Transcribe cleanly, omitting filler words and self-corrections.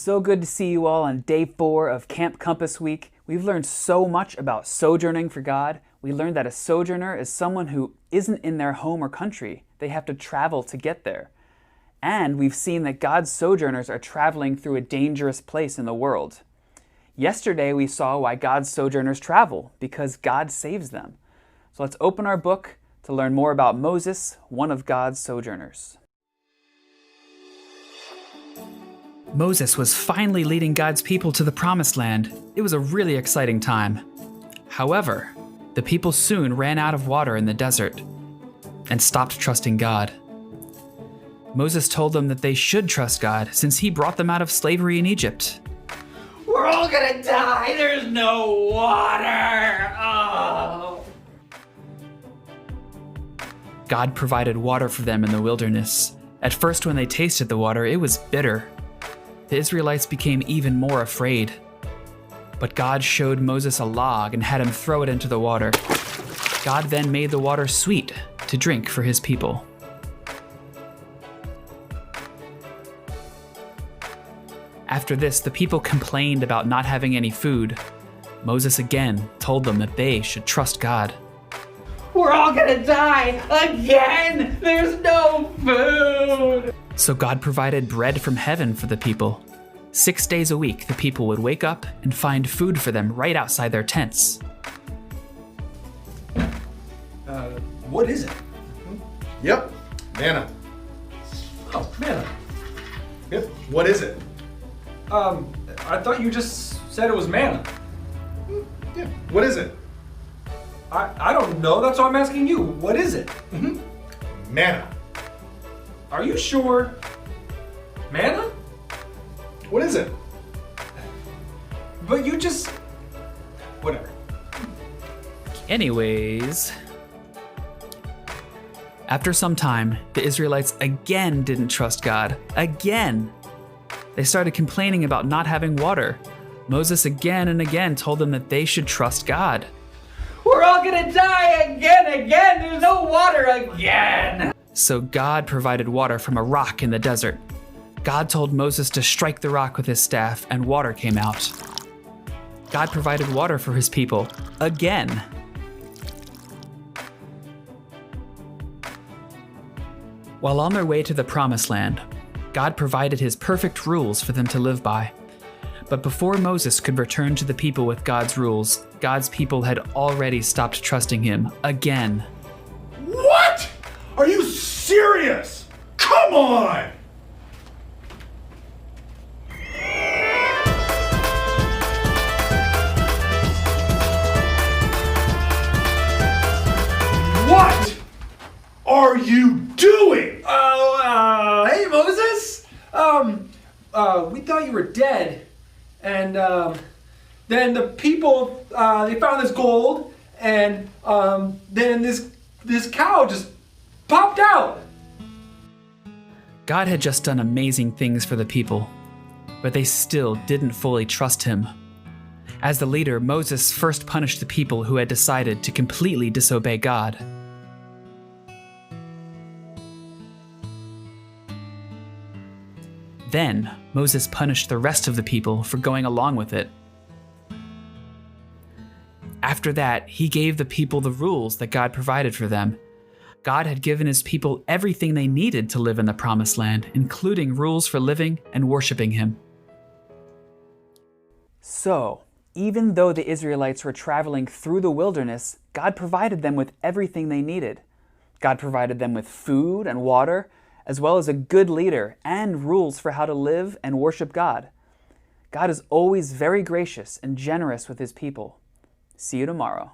So good to see you all on day 4 of Camp Compass Week. We've learned so much about sojourning for God. We learned that a sojourner is someone who isn't in their home or country. They have to travel to get there. And we've seen that God's sojourners are traveling through a dangerous place in the world. Yesterday we saw why God's sojourners travel, because God saves them. So let's open our book to learn more about Moses, one of God's sojourners. Moses was finally leading God's people to the Promised Land. It was a really exciting time. However, the people soon ran out of water in the desert and stopped trusting God. Moses told them that they should trust God since he brought them out of slavery in Egypt. We're all gonna die! There's no water! Oh. God provided water for them in the wilderness. At first, when they tasted the water, it was bitter. The Israelites became even more afraid. But God showed Moses a log and had him throw it into the water. God then made the water sweet to drink for his people. After this, the people complained about not having any food. Moses again told them that they should trust God. We're all gonna die again! There's no food! So God provided bread from heaven for the people. 6 days a week, the people would wake up and find food for them right outside their tents. What is it? Yep, manna. Oh, manna. Yep, what is it? I thought you just said it was manna. Yeah, what is it? I don't know, that's why I'm asking you. What is it? Manna. Are you sure? Manna? What is it? But you just... Whatever. Anyways, after some time, the Israelites again didn't trust God. Again! They started complaining about not having water. Moses again and again told them that they should trust God. We're all gonna die again! There's no water again! So God provided water from a rock in the desert. God told Moses to strike the rock with his staff, and water came out. God provided water for his people again. While on their way to the Promised Land, God provided his perfect rules for them to live by. But before Moses could return to the people with God's rules, God's people had already stopped trusting him again. What? Are you serious? Come on! What are you doing? Hey Moses! We thought you were dead. And, then the people, they found this gold, and, then this cow just popped out. God had just done amazing things for the people, but they still didn't fully trust him. As the leader, Moses first punished the people who had decided to completely disobey God. Then, Moses punished the rest of the people for going along with it. After that, he gave the people the rules that God provided for them. God had given his people everything they needed to live in the Promised Land, including rules for living and worshiping him. So, even though the Israelites were traveling through the wilderness, God provided them with everything they needed. God provided them with food and water, as well as a good leader and rules for how to live and worship God. God is always very gracious and generous with his people. See you tomorrow.